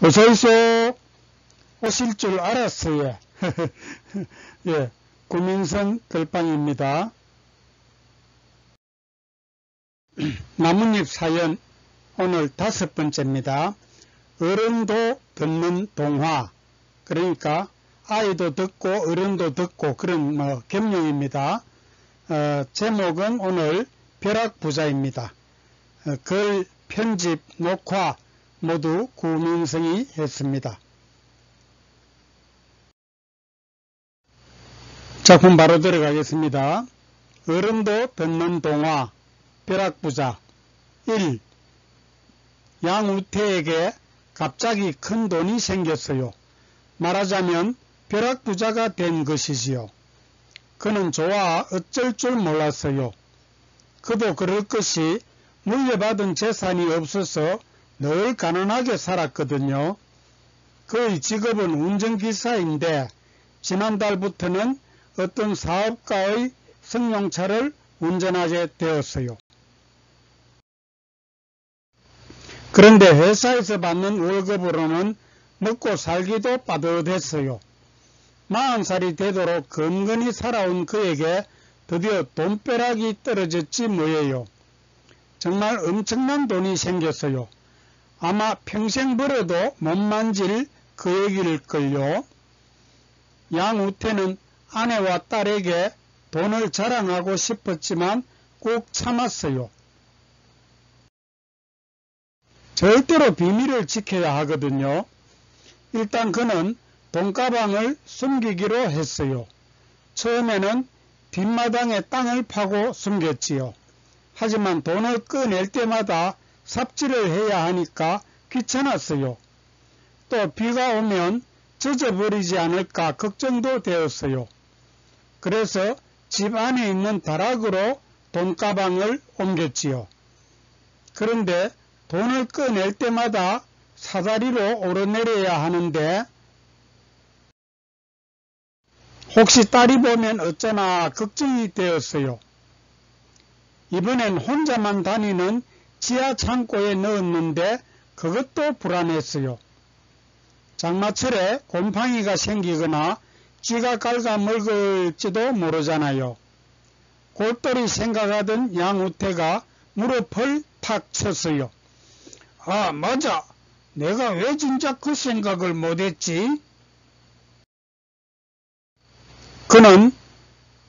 어서오소. 오실 줄 알았어요. 예, 구민선 글방입니다. 나뭇잎 사연 오늘 5번째입니다. 어른도 듣는 동화, 그러니까 아이도 듣고 어른도 듣고 그런 겸용입니다. 제목은 오늘 벼락부자입니다. 글, 편집, 녹화 모두 구민성이 했습니다. 작품 바로 들어가겠습니다. 어른도 듣는 동화 벼락부자 1. 양우태에게 갑자기 큰 돈이 생겼어요. 말하자면 벼락부자가 된 것이지요. 그는 좋아 어쩔 줄 몰랐어요. 그도 그럴 것이 물려받은 재산이 없어서 늘 가난하게 살았거든요. 그의 직업은 운전기사인데 지난달부터는 어떤 사업가의 승용차를 운전하게 되었어요. 그런데 회사에서 받는 월급으로는 먹고 살기도 빠듯했어요. 40살이 되도록 건건히 살아온 그에게 드디어 돈벼락이 떨어졌지 뭐예요. 정말 엄청난 돈이 생겼어요. 아마 평생 벌어도 못 만질 그 얘기일걸요. 양우태는 아내와 딸에게 돈을 자랑하고 싶었지만 꼭 참았어요. 절대로 비밀을 지켜야 하거든요. 일단 그는 돈가방을 숨기기로 했어요. 처음에는 뒷마당에 땅을 파고 숨겼지요. 하지만 돈을 꺼낼 때마다 삽질을 해야 하니까 귀찮았어요. 또 비가 오면 젖어버리지 않을까 걱정도 되었어요. 그래서 집 안에 있는 다락으로 돈가방을 옮겼지요. 그런데 돈을 꺼낼 때마다 사다리로 오르내려야 하는데 혹시 딸이 보면 어쩌나 걱정이 되었어요. 이번엔 혼자만 다니는 지하 창고에 넣었는데 그것도 불안했어요. 장마철에 곰팡이가 생기거나 쥐가 갉아먹을지도 모르잖아요. 골똘히 생각하던 양우태가 무릎을 탁 쳤어요. 아, 맞아. 내가 왜 진짜 그 생각을 못했지? 그는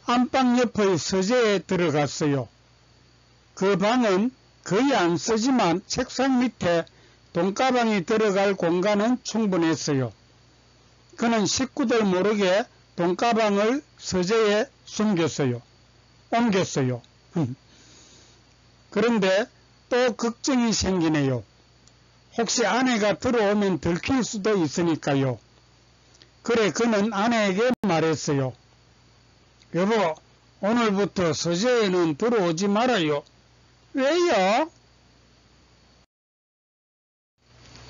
안방 옆의 서재에 들어갔어요. 그 방은 거의 안 쓰지만 책상 밑에 돈가방이 들어갈 공간은 충분했어요. 그는 식구들 모르게 돈가방을 서재에 옮겼어요. 그런데 또 걱정이 생기네요. 혹시 아내가 들어오면 들킬 수도 있으니까요. 그래 그는 아내에게 말했어요. 여보, 오늘부터 서재에는 들어오지 말아요. 왜요?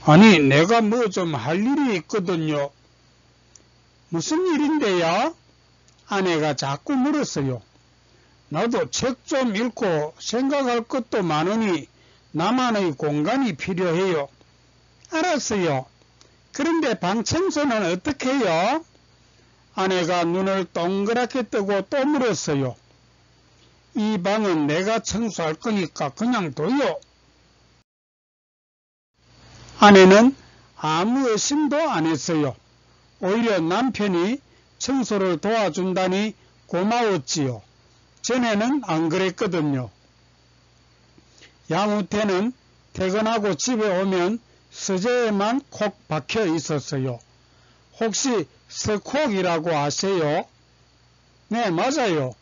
아니, 내가 뭐 좀 할 일이 있거든요. 무슨 일인데요? 아내가 자꾸 물었어요. 나도 책 좀 읽고 생각할 것도 많으니 나만의 공간이 필요해요. 알았어요. 그런데 방 청소는 어떻게 해요? 아내가 눈을 동그랗게 뜨고 또 물었어요. 이 방은 내가 청소할 거니까 그냥 둬요. 아내는 아무 의심도 안 했어요. 오히려 남편이 청소를 도와준다니 고마웠지요. 전에는 안 그랬거든요. 양우태는 퇴근하고 집에 오면 서재에만 콕 박혀 있었어요. 혹시 서콕이라고 아세요? 네, 맞아요.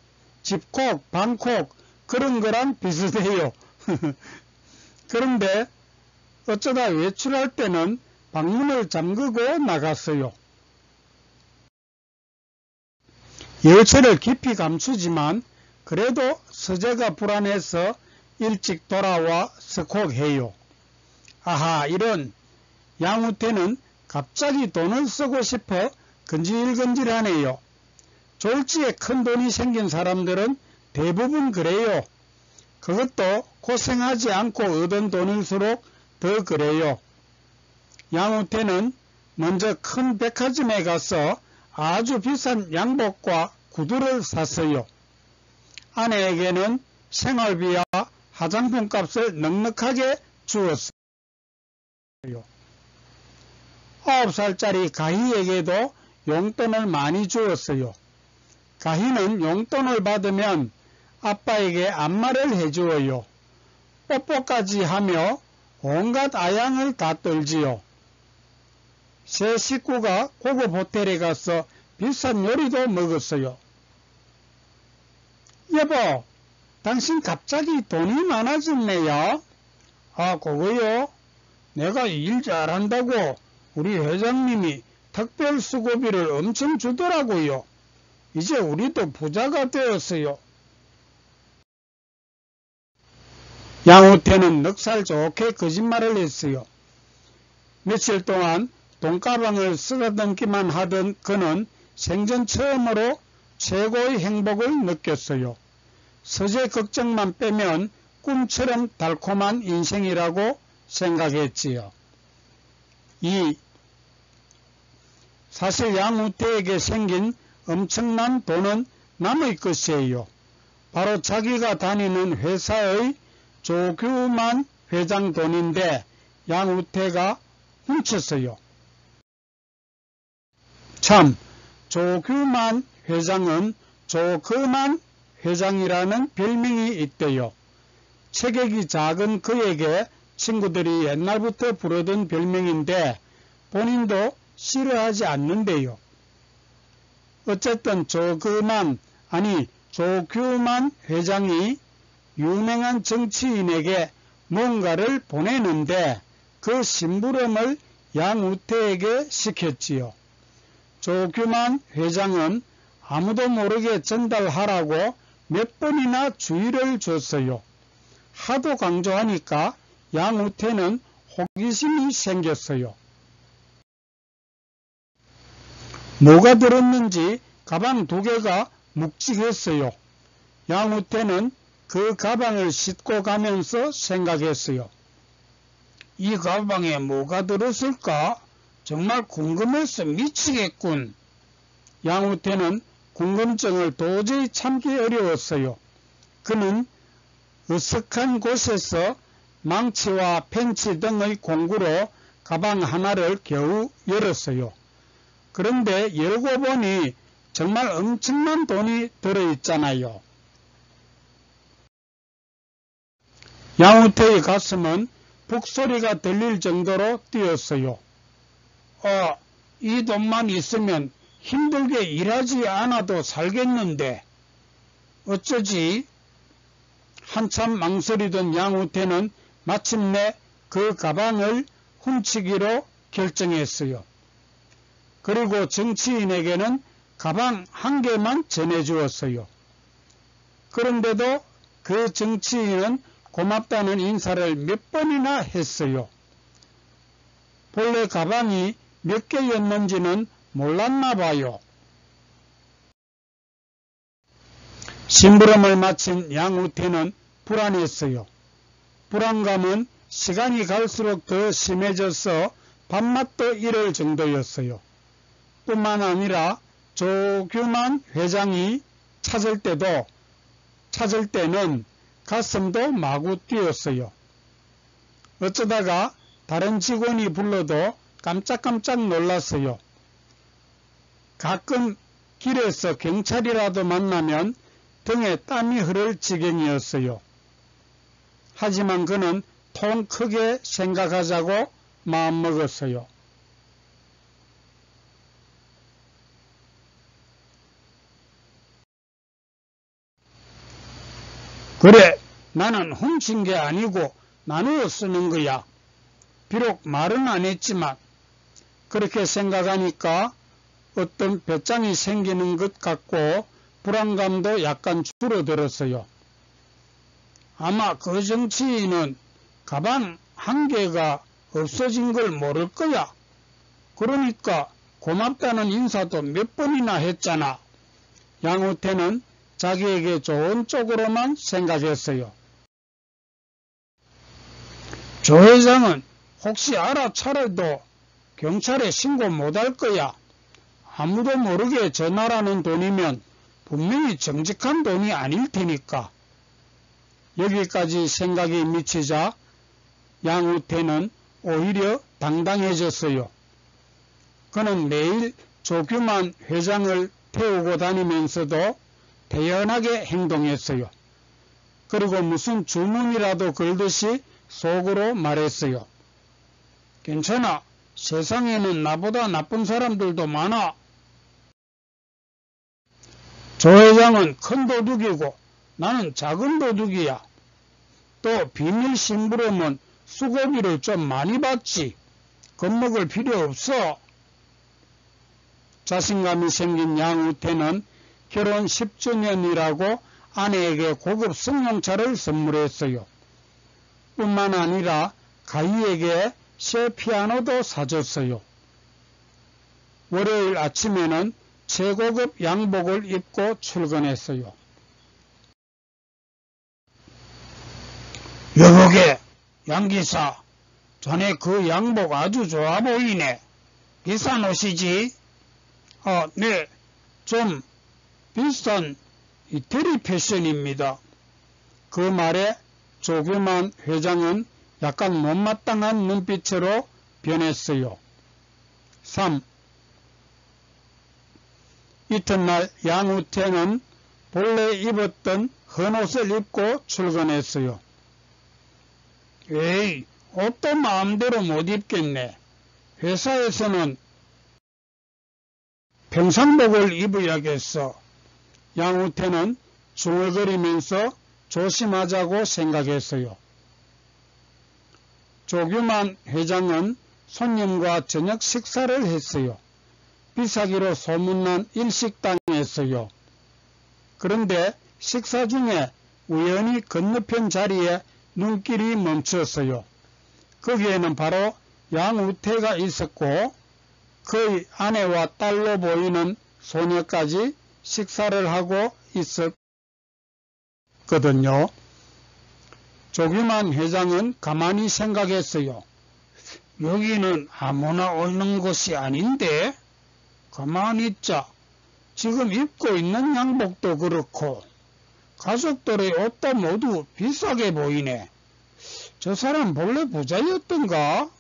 집콕, 방콕 그런 거랑 비슷해요. 그런데 어쩌다 외출할 때는 방문을 잠그고 나갔어요. 열쇠를 깊이 감추지만 그래도 서재가 불안해서 일찍 돌아와 서콕해요. 아하, 이런. 양우태는 갑자기 돈을 쓰고 싶어 건질건질하네요. 졸지에 큰 돈이 생긴 사람들은 대부분 그래요. 그것도 고생하지 않고 얻은 돈일수록 더 그래요. 양우태는 먼저 큰 백화점에 가서 아주 비싼 양복과 구두를 샀어요. 아내에게는 생활비와 화장품 값을 넉넉하게 주었어요. 9살짜리 가희에게도 용돈을 많이 주었어요. 가희는 용돈을 받으면 아빠에게 안마를 해주어요. 뽀뽀까지 하며 온갖 아양을 다 떨지요. 세 식구가 고급 호텔에 가서 비싼 요리도 먹었어요. 여보, 당신 갑자기 돈이 많아졌네요. 아, 그거요? 내가 일 잘한다고 우리 회장님이 특별 수고비를 엄청 주더라고요. 이제 우리도 부자가 되었어요. 양우태는 넉살 좋게 거짓말을 했어요. 며칠 동안 돈가방을 쓰다듬기만 하던 그는 생전 처음으로 최고의 행복을 느꼈어요. 서재 걱정만 빼면 꿈처럼 달콤한 인생이라고 생각했지요. 사실 양우태에게 생긴 엄청난 돈은 남의 것이에요. 바로 자기가 다니는 회사의 조규만 회장 돈인데 양우태가 훔쳤어요. 참, 조규만 회장은 조그만 회장이라는 별명이 있대요. 체격이 작은 그에게 친구들이 옛날부터 부르던 별명인데 본인도 싫어하지 않는데요. 어쨌든 조규만 회장이 유명한 정치인에게 뭔가를 보내는데 그 심부름을 양우태에게 시켰지요. 조규만 회장은 아무도 모르게 전달하라고 몇 번이나 주의를 줬어요. 하도 강조하니까 양우태는 호기심이 생겼어요. 뭐가 들었는지 가방 2개가 묵직했어요. 양우태는 그 가방을 싣고 가면서 생각했어요. 이 가방에 뭐가 들었을까? 정말 궁금해서 미치겠군. 양우태는 궁금증을 도저히 참기 어려웠어요. 그는 으슥한 곳에서 망치와 펜치 등의 공구로 가방 하나를 겨우 열었어요. 그런데 열고 보니 정말 엄청난 돈이 들어있잖아요. 양우태의 가슴은 북소리가 들릴 정도로 뛰었어요. 이 돈만 있으면 힘들게 일하지 않아도 살겠는데 어쩌지? 한참 망설이던 양우태는 마침내 그 가방을 훔치기로 결정했어요. 그리고 정치인에게는 가방 1개만 전해주었어요. 그런데도 그 정치인은 고맙다는 인사를 몇 번이나 했어요. 본래 가방이 몇 개였는지는 몰랐나 봐요. 심부름을 마친 양우태는 불안했어요. 불안감은 시간이 갈수록 더 심해져서 밥맛도 잃을 정도였어요. 뿐만 아니라 조규만 회장이 찾을 때는 가슴도 마구 뛰었어요. 어쩌다가 다른 직원이 불러도 깜짝깜짝 놀랐어요. 가끔 길에서 경찰이라도 만나면 등에 땀이 흐를 지경이었어요. 하지만 그는 통 크게 생각하자고 마음먹었어요. 그래, 나는 훔친 게 아니고 나누어 쓰는 거야. 비록 말은 안 했지만 그렇게 생각하니까 어떤 배짱이 생기는 것 같고 불안감도 약간 줄어들었어요. 아마 그 정치인은 가방 1개가 없어진 걸 모를 거야. 그러니까 고맙다는 인사도 몇 번이나 했잖아. 양우태는 자기에게 좋은 쪽으로만 생각했어요. 조 회장은 혹시 알아차려도 경찰에 신고 못할 거야. 아무도 모르게 전화라는 돈이면 분명히 정직한 돈이 아닐 테니까. 여기까지 생각이 미치자 양우태는 오히려 당당해졌어요. 그는 매일 조규만 회장을 태우고 다니면서도 대연하게 행동했어요. 그리고 무슨 주문이라도 걸듯이 속으로 말했어요. 괜찮아. 세상에는 나보다 나쁜 사람들도 많아. 조 회장은 큰 도둑이고 나는 작은 도둑이야. 또 비밀 심부름은 수고비를 좀 많이 받지. 겁먹을 필요 없어. 자신감이 생긴 양우태는 결혼 10주년이라고 아내에게 고급 승용차를 선물했어요. 뿐만 아니라 가희에게 새 피아노도 사줬어요. 월요일 아침에는 최고급 양복을 입고 출근했어요. 여보게, 양기사, 자네 그 양복 아주 좋아 보이네. 비싼 옷이지? 네, 좀 비싼 이태리 패션입니다. 그 말에 조규만 회장은 약간 못마땅한 눈빛으로 변했어요. 3. 이튿날 양우태는 본래 입었던 헌옷을 입고 출근했어요. 에이, 옷도 마음대로 못 입겠네. 회사에서는 평상복을 입어야겠어. 양우태는 중얼거리면서 조심하자고 생각했어요. 조규만 회장은 손님과 저녁 식사를 했어요. 비싸기로 소문난 일식당이었어요. 그런데 식사 중에 우연히 건너편 자리에 눈길이 멈췄어요. 거기에는 바로 양우태가 있었고 그의 아내와 딸로 보이는 소녀까지 식사를 하고 있었거든요. 조규만 회장은 가만히 생각했어요. 여기는 아무나 오는 곳이 아닌데? 가만히 있자. 지금 입고 있는 양복도 그렇고 가족들의 옷도 모두 비싸게 보이네. 저 사람 본래 부자였던가?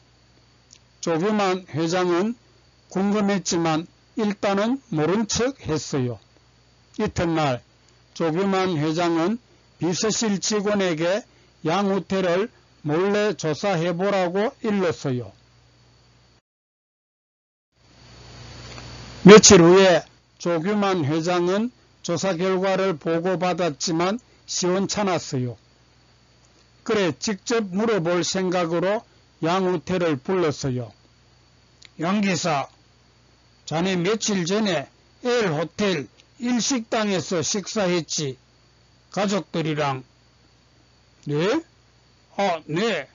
조규만 회장은 궁금했지만 일단은 모른 척 했어요. 이튿날 조규만 회장은 비서실 직원에게 양우태를 몰래 조사해보라고 일렀어요. 며칠 후에 조규만 회장은 조사 결과를 보고받았지만 시원찮았어요. 그래 직접 물어볼 생각으로 양우태를 불렀어요. 양기사, 자네 며칠 전에 L호텔 일식당에서 식사했지? 가족들이랑. 네? 네.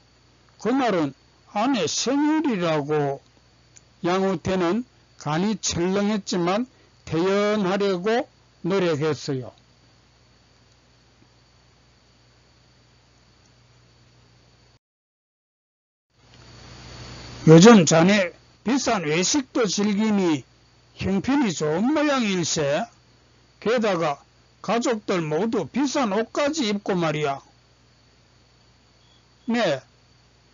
그날은 아내 생일이라고. 양우태는 간이 철렁했지만 태연하려고 노력했어요. 요즘 자네 비싼 외식도 즐기니 형편이 좋은 모양일세. 게다가 가족들 모두 비싼 옷까지 입고 말이야. 네,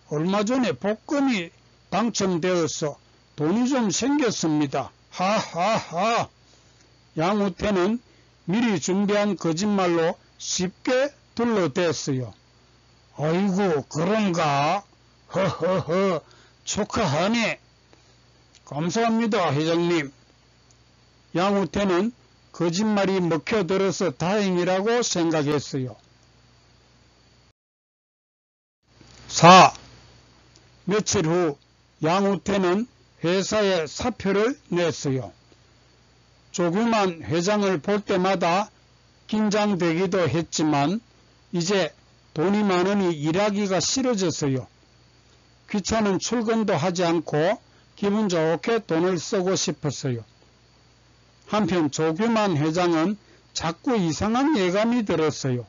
얼마 전에 복권이 당첨되어서 돈이 좀 생겼습니다. 하하하. 양우태는 미리 준비한 거짓말로 쉽게 둘러댔어요. 아이고, 그런가? 허허허, 축하하네. 감사합니다, 회장님. 양우태는 거짓말이 먹혀들어서 다행이라고 생각했어요. 4. 며칠 후 양우태는 회사에 사표를 냈어요. 조규만 회장을 볼 때마다 긴장되기도 했지만 이제 돈이 많으니 일하기가 싫어졌어요. 귀찮은 출근도 하지 않고 기분 좋게 돈을 쓰고 싶었어요. 한편 조규만 회장은 자꾸 이상한 예감이 들었어요.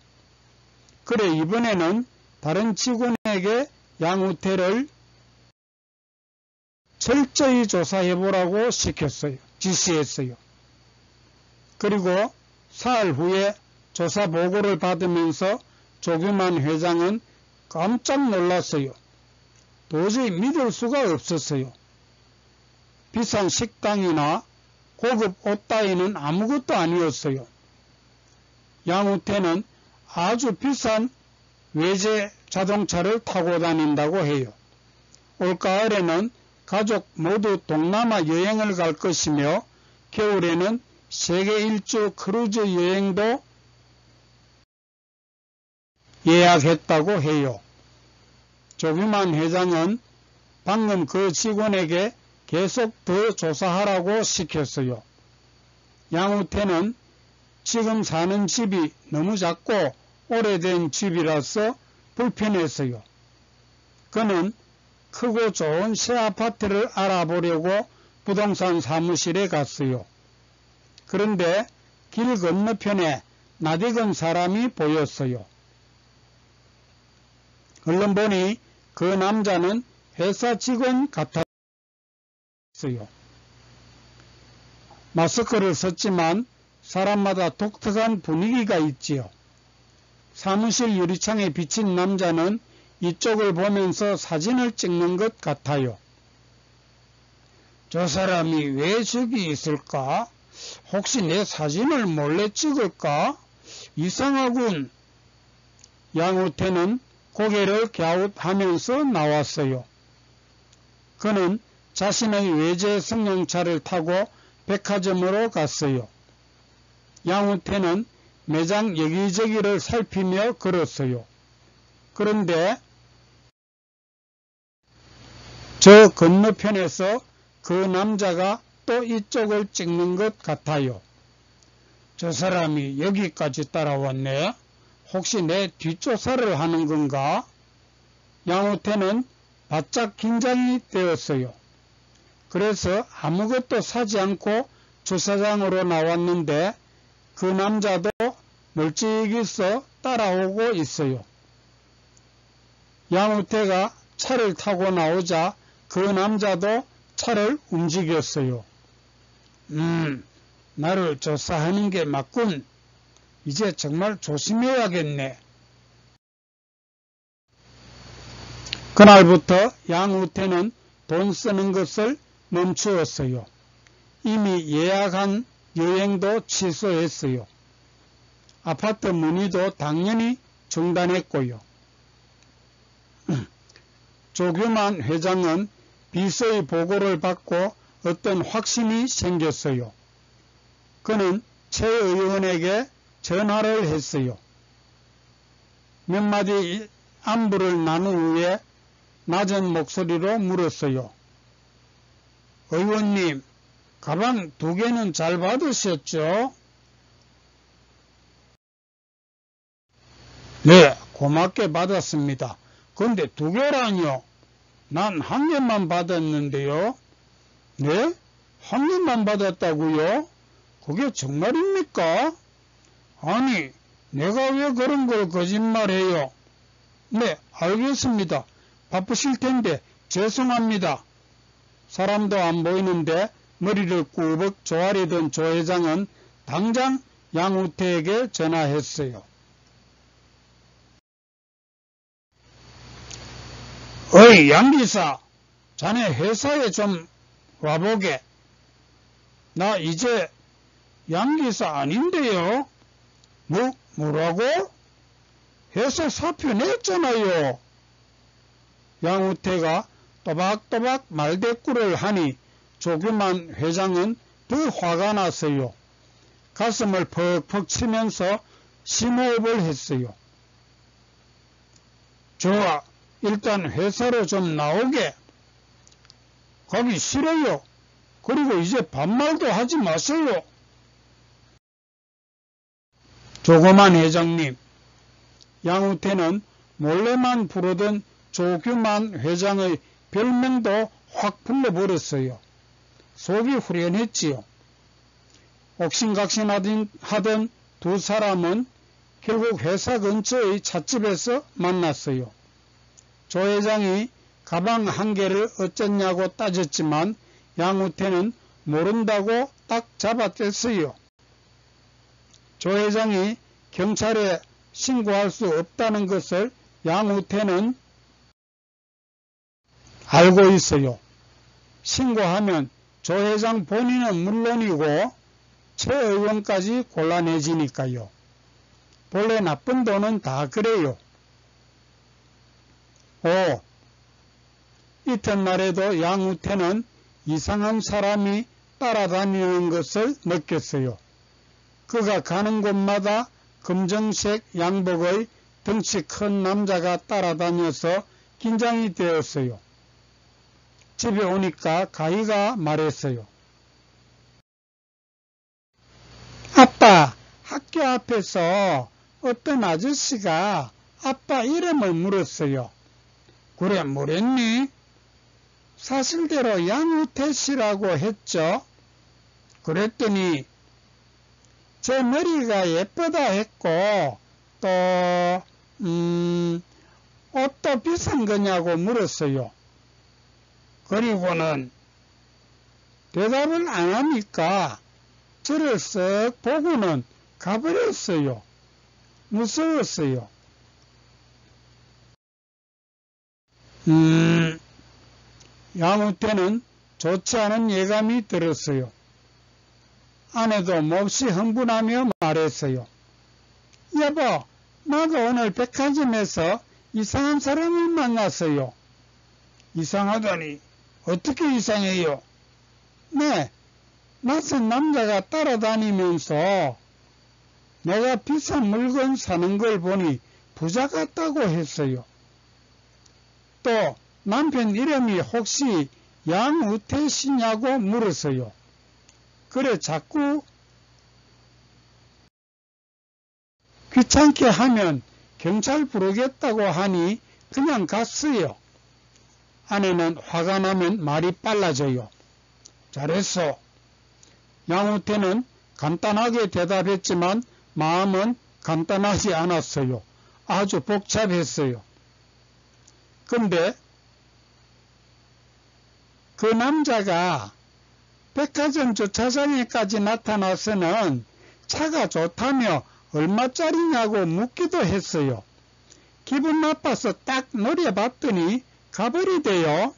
그래 이번에는 다른 직원에게 양우태를 철저히 조사해보라고 지시했어요. 그리고 사흘 후에 조사 보고를 받으면서 조규만 회장은 깜짝 놀랐어요. 도저히 믿을 수가 없었어요. 비싼 식당이나 고급 옷 따위는 아무것도 아니었어요. 양우태는 아주 비싼 외제 자동차를 타고 다닌다고 해요. 올가을에는 가족 모두 동남아 여행을 갈 것이며 겨울에는 세계 일주 크루즈 여행도 예약했다고 해요. 조규만 회장은 방금 그 직원에게 계속 더 조사하라고 시켰어요. 양우태는 지금 사는 집이 너무 작고 오래된 집이라서 불편했어요. 그는 크고 좋은 새 아파트를 알아보려고 부동산 사무실에 갔어요. 그런데 길 건너편에 낯익은 사람이 보였어요. 얼른 보니 그 남자는 회사 직원 같았어요. 마스크를 썼지만 사람마다 독특한 분위기가 있지요. 사무실 유리창에 비친 남자는 이쪽을 보면서 사진을 찍는 것 같아요. 저 사람이 왜 저기 있을까? 혹시 내 사진을 몰래 찍을까? 이상하군. 양우태는 고개를 갸웃하면서 나왔어요. 그는 자신의 외제 승용차를 타고 백화점으로 갔어요. 양우태는 매장 여기저기를 살피며 걸었어요. 그런데 저 건너편에서 그 남자가 또 이쪽을 찍는 것 같아요. 저 사람이 여기까지 따라왔네. 혹시 내 뒷조사를 하는 건가? 양우태는 바짝 긴장이 되었어요. 그래서 아무것도 사지 않고 주차장으로 나왔는데 그 남자도 멀찍이서 따라오고 있어요. 양우태가 차를 타고 나오자 그 남자도 차를 움직였어요. 나를 조사하는 게 맞군. 이제 정말 조심해야겠네. 그날부터 양우태는 돈 쓰는 것을 멈추었어요. 이미 예약한 여행도 취소했어요. 아파트 문의도 당연히 중단했고요. 조규만 회장은 비서의 보고를 받고 어떤 확신이 생겼어요. 그는 최 의원에게 전화를 했어요. 몇 마디 안부를 나눈 후에 낮은 목소리로 물었어요. 의원님, 가방 2개는 잘 받으셨죠? 네, 고맙게 받았습니다. 근데 2개라뇨? 난 1개만 받았는데요. 네? 1개만 받았다고요? 그게 정말입니까? 아니, 내가 왜 그런 걸 거짓말해요? 네, 알겠습니다. 바쁘실 텐데 죄송합니다. 사람도 안 보이는데 머리를 꾸벅 조아리던 조 회장은 당장 양우태에게 전화했어요. 어이, 양기사, 자네 회사에 좀 와보게. 나 이제 양기사 아닌데요. 뭐라고? 회사 사표 냈잖아요. 양우태가 또박또박 말대꾸를 하니 조규만 회장은 더 화가 났어요. 가슴을 퍽퍽 치면서 심호흡을 했어요. 좋아, 일단 회사로 좀 나오게. 가기 싫어요. 그리고 이제 반말도 하지 마세요. 조규만 회장님, 양우태는 몰래만 부르던 조규만 회장의 별명도 확 불러버렸어요. 속이 후련했지요. 옥신각신하던 두 사람은 결국 회사 근처의 찻집에서 만났어요. 조 회장이 가방 한 개를 어쩌냐고 따졌지만 양우태는 모른다고 딱 잡아댔어요. 조 회장이 경찰에 신고할 수 없다는 것을 양우태는 알고 있어요. 신고하면 조 회장 본인은 물론이고 최 의원까지 곤란해지니까요. 본래 나쁜 돈은 다 그래요. 5. 이튿날에도 양우태는 이상한 사람이 따라다니는 것을 느꼈어요. 그가 가는 곳마다 검정색 양복의 덩치 큰 남자가 따라다녀서 긴장이 되었어요. 집에 오니까 가희가 말했어요. 아빠, 학교 앞에서 어떤 아저씨가 아빠 이름을 물었어요. 그래, 뭐랬니? 사실대로 양우태 씨라고 했죠. 그랬더니 제 머리가 예쁘다 했고 또 옷도 비싼 거냐고 물었어요. 그리고는 대답을 안 하니까 저를 쓱 보고는 가버렸어요. 무서웠어요. 양우태는 좋지 않은 예감이 들었어요. 아내도 몹시 흥분하며 말했어요. 여보, 나도 오늘 백화점에서 이상한 사람을 만났어요. 이상하다니 어떻게 이상해요? 네, 낯선 남자가 따라다니면서 내가 비싼 물건 사는 걸 보니 부자 같다고 했어요. 또 남편 이름이 혹시 양우태 씨냐고 물었어요. 그래 자꾸 귀찮게 하면 경찰 부르겠다고 하니 그냥 갔어요. 아내는 화가 나면 말이 빨라져요. 잘했어. 양우태는 간단하게 대답했지만 마음은 간단하지 않았어요. 아주 복잡했어요. 근데 그 남자가 백화점 주차장에까지 나타나서는 차가 좋다며 얼마짜리냐고 묻기도 했어요. 기분 나빠서 딱 노려봤더니 가버리대요.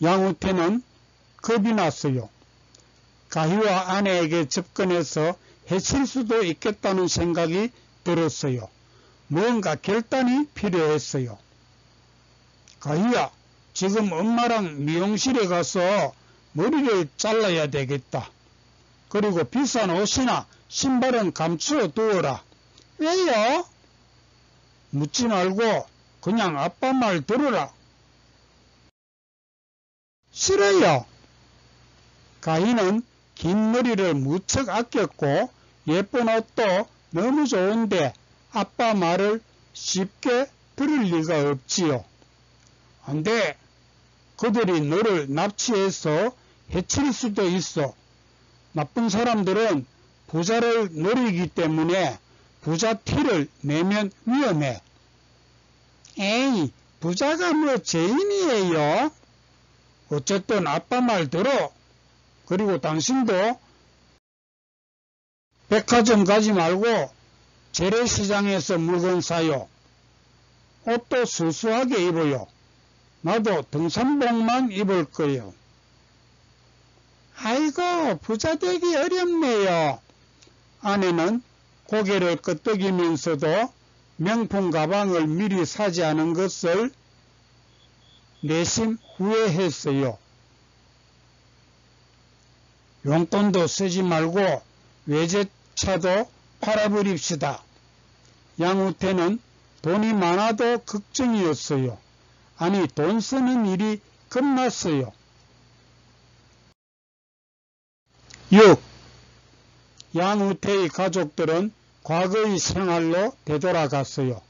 양우태는 겁이 났어요. 가희와 아내에게 접근해서 해칠 수도 있겠다는 생각이 들었어요. 무언가 결단이 필요했어요. 가희야, 지금 엄마랑 미용실에 가서 머리를 잘라야 되겠다. 그리고 비싼 옷이나 신발은 감추어 두어라. 왜요? 묻지 말고 그냥 아빠 말 들으라. 싫어요. 가희는 긴 머리를 무척 아꼈고 예쁜 옷도 너무 좋은데 아빠 말을 쉽게 들을 리가 없지요. 안 돼. 그들이 너를 납치해서 해칠 수도 있어. 나쁜 사람들은 부자를 노리기 때문에 부자 티를 내면 위험해. 에이, 부자가 뭐 죄인이에요? 어쨌든 아빠 말 들어. 그리고 당신도 백화점 가지 말고 재래시장에서 물건 사요. 옷도 수수하게 입어요. 나도 등산복만 입을 거예요. 아이고, 부자 되기 어렵네요. 아내는 고개를 끄덕이면서도 명품 가방을 미리 사지 않은 것을 내심 후회했어요. 용돈도 쓰지 말고 외제차도 팔아버립시다. 양우태는 돈이 많아도 걱정이었어요. 아니, 돈 쓰는 일이 겁났어요. 6. 양우태의 가족들은 과거의 생활로 되돌아갔어요.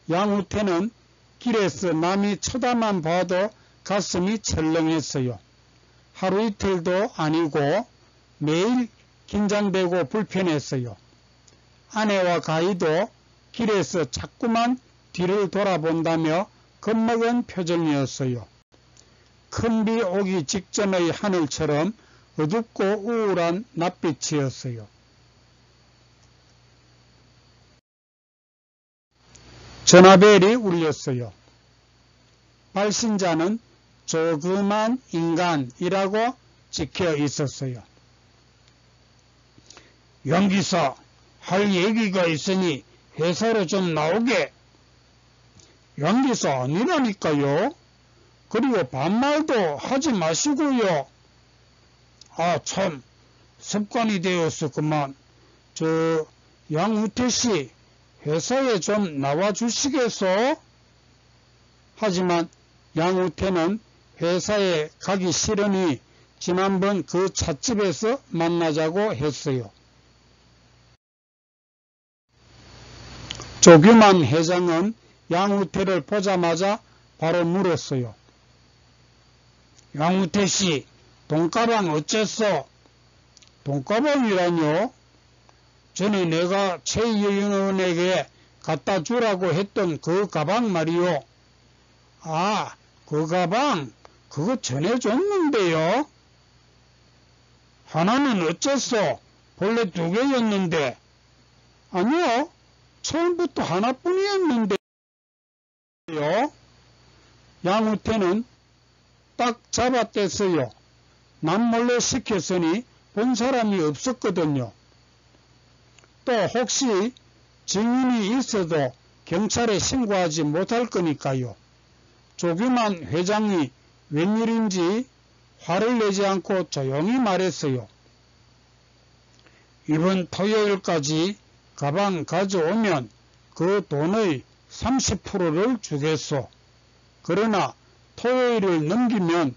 양우태는 길에서 남이 쳐다만 봐도 가슴이 철렁했어요. 하루 이틀도 아니고 매일 긴장되고 불편했어요. 아내와 가희도 길에서 자꾸만 뒤를 돌아본다며 겁먹은 표정이었어요. 큰 비 오기 직전의 하늘처럼 어둡고 우울한 낮빛이었어요. 전화벨이 울렸어요. 발신자는 조그만 인간이라고 찍혀 있었어요. 용기사, 할 얘기가 있으니 회사로 좀 나오게. 용기사 아니라니까요. 그리고 반말도 하지 마시고요. 아, 참 습관이 되었어 그만. 양우태씨, 회사에 좀 나와주시겠어? 하지만 양우태는 회사에 가기 싫으니 지난번 그 찻집에서 만나자고 했어요. 조규만 회장은 양우태를 보자마자 바로 물었어요. 양우태씨, 돈가방 어쨌어? 돈가방이라뇨? 전에 내가 최의원에게 갖다 주라고 했던 그 가방 말이요. 아, 그 가방 그거 전해줬는데요. 하나는 어째서 본래 2개였는데. 아니요, 처음부터 하나뿐이었는데요. 양우태는 딱 잡아댔어요. 남몰래 시켰으니 본 사람이 없었거든요. 또 혹시 증인이 있어도 경찰에 신고하지 못할 거니까요. 조규만 회장이 웬일인지 화를 내지 않고 조용히 말했어요. 이번 토요일까지 가방 가져오면 그 돈의 30%를 주겠소. 그러나 토요일을 넘기면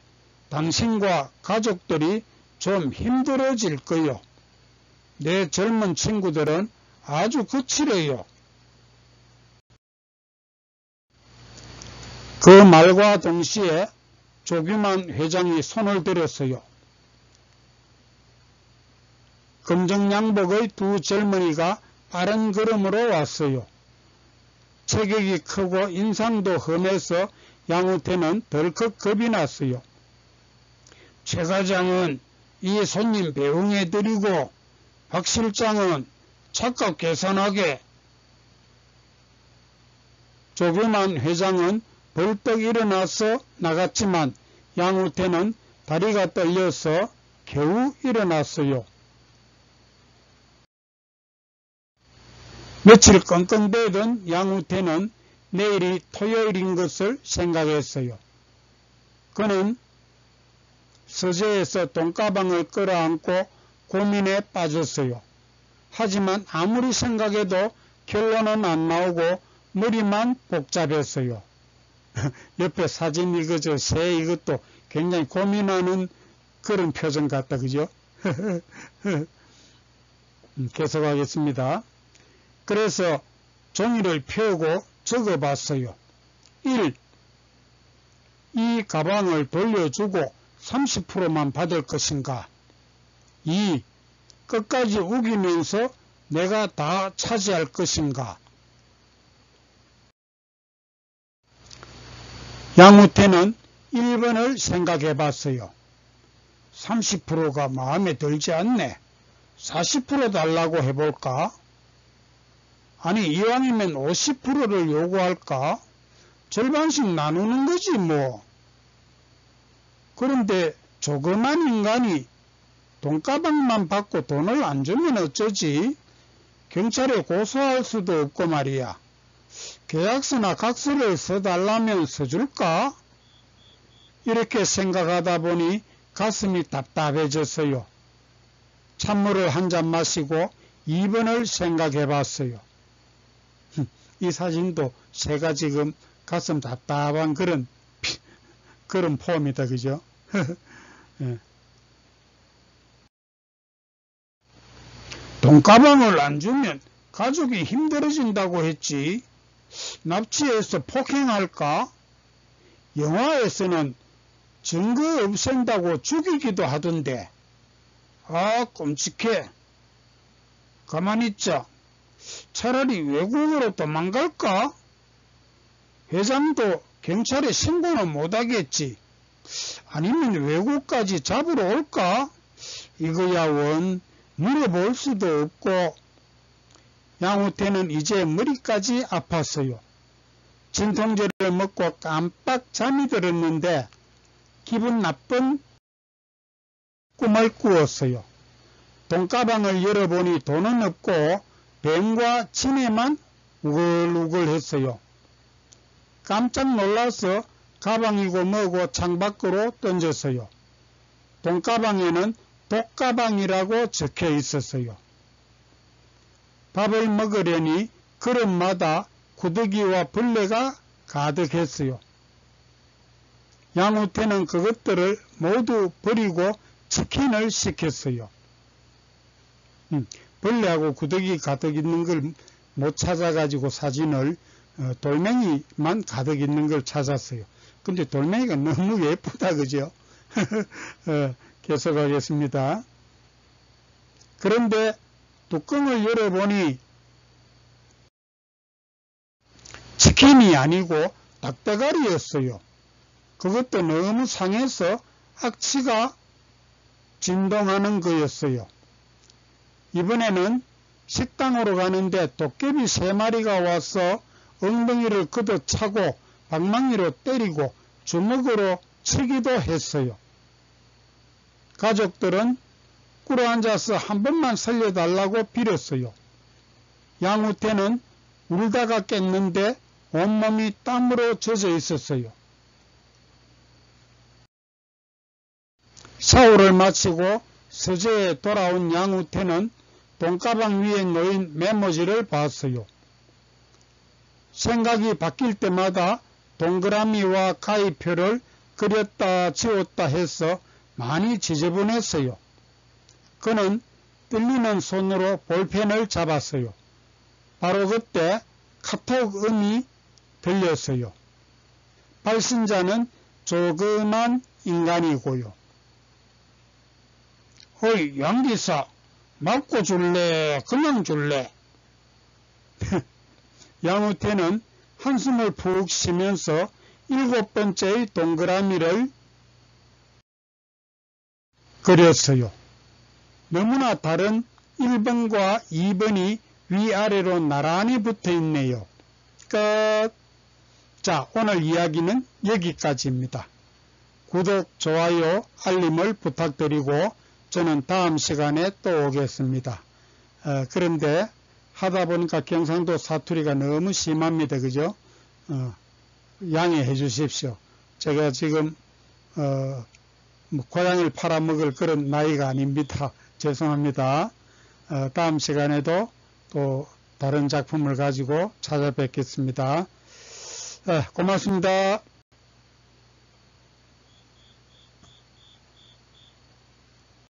당신과 가족들이 좀 힘들어질 거요. 내 젊은 친구들은 아주 거칠어요. 그 말과 동시에 조규만 회장이 손을 들었어요. 검정 양복의 2 젊은이가 빠른 걸음으로 왔어요. 체격이 크고 인상도 험해서 양우태는 덜컥 겁이 났어요. 최 과장은 이 손님 배웅해드리고 박 실장은 착각 계산하게. 조규만 회장은 벌떡 일어나서 나갔지만 양우태는 다리가 떨려서 겨우 일어났어요. 며칠 끙끙대던 양우태는 내일이 토요일인 것을 생각했어요. 그는 서재에서 돈가방을 끌어안고 고민에 빠졌어요. 하지만 아무리 생각해도 결론은 안 나오고 머리만 복잡했어요. 옆에 사진 이거 새 이것도 굉장히 고민하는 그런 표정 같다, 그죠? 계속하겠습니다. 그래서 종이를 펴고 적어봤어요. 1. 이 가방을 돌려주고 30%만 받을 것인가? 2. 끝까지 우기면서 내가 다 차지할 것인가? 양우태는 1번을 생각해봤어요. 30%가 마음에 들지 않네. 40% 달라고 해볼까? 아니, 이왕이면 50%를 요구할까? 절반씩 나누는 거지 뭐. 그런데 조그만 인간이 돈가방만 받고 돈을 안 주면 어쩌지? 경찰에 고소할 수도 없고 말이야. 계약서나 각서를 써달라면 써줄까? 이렇게 생각하다 보니 가슴이 답답해졌어요. 찬물을 한 잔 마시고 2번을 생각해봤어요. 이 사진도 제가 지금 가슴 답답한 그런 폼이다, 그죠? 예. 돈가방을 안 주면 가족이 힘들어진다고 했지. 납치해서 폭행할까? 영화에서는 증거 없앤다고 죽이기도 하던데. 아, 끔찍해. 가만히 있자. 차라리 외국으로 도망갈까? 회장도 경찰에 신고는 못하겠지. 아니면 외국까지 잡으러 올까? 이거야 원 물어볼 수도 없고. 양우태는 이제 머리까지 아팠어요. 진통제를 먹고 깜빡 잠이 들었는데 기분 나쁜 꿈을 꾸었어요. 돈가방을 열어보니 돈은 없고 뱀과 지네만 우글우글했어요. 깜짝 놀라서 가방이고 뭐고 창밖으로 던졌어요. 돈가방에는 독가방이라고 적혀 있었어요. 밥을 먹으려니 그릇마다 구더기와 벌레가 가득했어요. 양우태는 그것들을 모두 버리고 치킨을 시켰어요. 벌레하고 구더기 가득 있는 걸 못 찾아가지고 사진을 돌멩이만 가득 있는 걸 찾았어요. 근데 돌멩이가 너무 예쁘다, 그죠? 계속하겠습니다. 그런데 뚜껑을 열어보니 치킨이 아니고 닭대가리였어요. 그것도 너무 상해서 악취가 진동하는 거였어요. 이번에는 식당으로 가는데 도깨비 3마리가 와서 엉덩이를 걷어차고 방망이로 때리고 주먹으로 치기도 했어요. 가족들은 꿇어앉아서 한 번만 살려달라고 빌었어요. 양우태는 울다가 깼는데 온몸이 땀으로 젖어 있었어요. 샤워를 마치고 서재에 돌아온 양우태는 돈가방 위에 놓인 메모지를 봤어요. 생각이 바뀔 때마다 동그라미와 가위표를 그렸다 지웠다 해서 많이 지저분했어요. 그는 떨리는 손으로 볼펜을 잡았어요. 바로 그때 카톡 음이 들렸어요. 발신자는 조그만 인간이고요. 어이, 양기사, 맞고 줄래? 그냥 줄래? 양우태는 한숨을 푹 쉬면서 7번째의 동그라미를 그렸어요. 너무나 다른 1번과 2번이 위아래로 나란히 붙어 있네요. 끝. 자, 오늘 이야기는 여기까지입니다. 구독, 좋아요, 알림을 부탁드리고 저는 다음 시간에 또 오겠습니다. 그런데 하다 보니까 경상도 사투리가 너무 심합니다. 그죠? 양해해 주십시오. 제가 지금 고양이를 팔아먹을 그런 나이가 아닙니다. 죄송합니다. 다음 시간에도 또 다른 작품을 가지고 찾아뵙겠습니다. 고맙습니다.